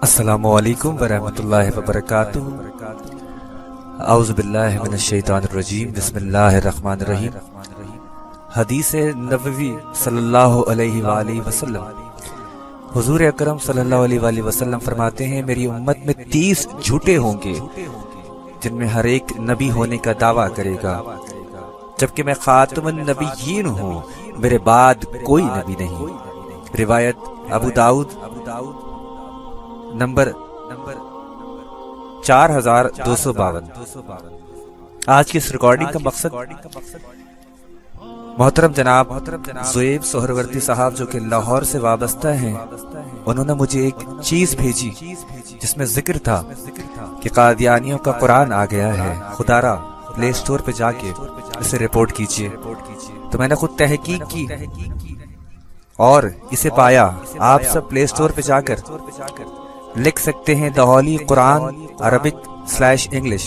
السلام علیکم ورحمۃ اللہ وبرکاتہ۔ اعوذ باللہ من الشیطان الرجیم، بسم اللہ الرحمن الرحیم۔ حدیث نبوی صلی اللہ علیہ وآلہ وسلم، حضور اکرم صلی اللہ علیہ وآلہ وسلم فرماتے ہیں میری امت میں 30 جھوٹے ہوں گے جن میں ہر ایک نبی ہونے کا دعویٰ کرے گا، جبکہ میں خاتم النبیین ہوں، میرے بعد کوئی نبی نہیں۔ روایت ابو داؤد نمبر 4252۔ آج کی اس ریکارڈنگ کا مقصد محترم جناب زویب سہروردی صاحب جو کہ لاہور سے وابستہ ہیں، انہوں نے مجھے ایک چیز بھیجی جس میں ذکر تھا کہ قادیانیوں کا قرآن آ گیا ہے، خدا را پلے سٹور پہ جا کے اسے رپورٹ کیجئے۔ تو میں نے خود تحقیق کی اور اسے پایا۔ آپ سب پلے سٹور پہ جا کر لکھ سکتے ہیں دا ہولی قرآن عربک/انگلش،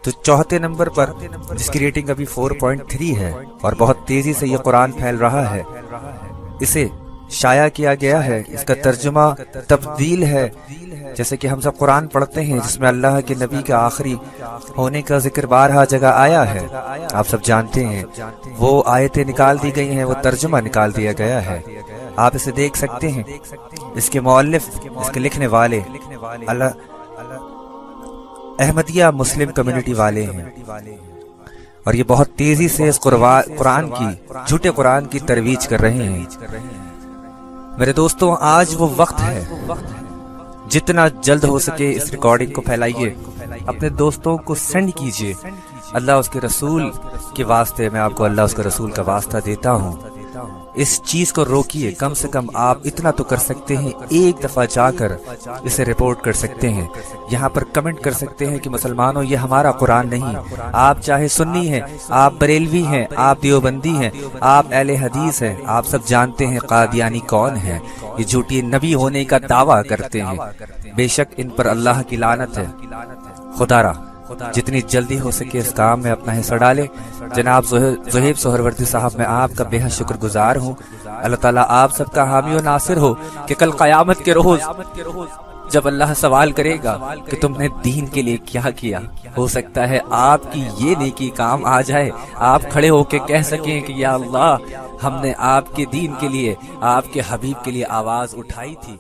تو چوتھے نمبر پر جس کی ریٹنگ ابھی 4.3 ہے اور بہت تیزی سے یہ قرآن پھیل رہا ہے، اسے شائع کیا گیا ہے۔ اس کا ترجمہ تبدیل ہے، جیسے کہ ہم سب قرآن پڑھتے ہیں جس میں اللہ کے نبی کا آخری ہونے کا ذکر بارہا جگہ آیا ہے، آپ سب جانتے ہیں۔ وہ آیتیں نکال دی گئی ہیں، وہ ترجمہ نکال دیا گیا ہے، آپ اسے دیکھ سکتے ہیں۔ اس کے مؤلف، اس کے لکھنے والے احمدیہ مسلم کمیونٹی والے ہیں، اور یہ بہت تیزی سے اس قرآن کی، جھوٹے قرآن کی ترویج کر رہے ہیں۔ میرے دوستوں، آج وہ وقت ہے، جتنا جلد ہو سکے اس ریکارڈنگ کو پھیلائیے، اپنے دوستوں کو سینڈ کیجئے۔ اللہ اس کے رسول کے واسطے، میں آپ کو اللہ اس کے رسول کا واسطہ دیتا ہوں، اس چیز کو روکیے۔ کم سے کم آپ اتنا تو کر سکتے ہیں، ایک دفعہ جا کر اسے رپورٹ کر سکتے ہیں، یہاں پر کمنٹ کر سکتے ہیں کہ مسلمانوں یہ ہمارا قرآن نہیں۔ آپ چاہے سنی ہیں، آپ بریلوی ہیں، آپ دیوبندی ہیں، آپ اہل حدیث ہیں، آپ سب جانتے ہیں قادیانی کون ہیں۔ یہ جھوٹی نبی ہونے کا دعویٰ کرتے ہیں، بے شک ان پر اللہ کی لعنت ہے۔ خدا را جتنی جلدی ہو سکے اس کام میں اپنا حصہ ڈالے۔ جناب زویب سہروردی صاحب، میں آپ کا بے حد شکر گزار ہوں۔ اللہ تعالیٰ آپ سب کا حامی و ناصر ہو کہ کل قیامت کے روز جب اللہ سوال کرے گا کہ تم نے دین کے لیے کیا کیا، ہو سکتا ہے آپ کی یہ نیکی کام آ جائے، آپ کھڑے ہو کے کہہ سکیں کہ یا اللہ، ہم نے آپ کے دین کے لیے، آپ کے حبیب کے لیے آواز اٹھائی تھی۔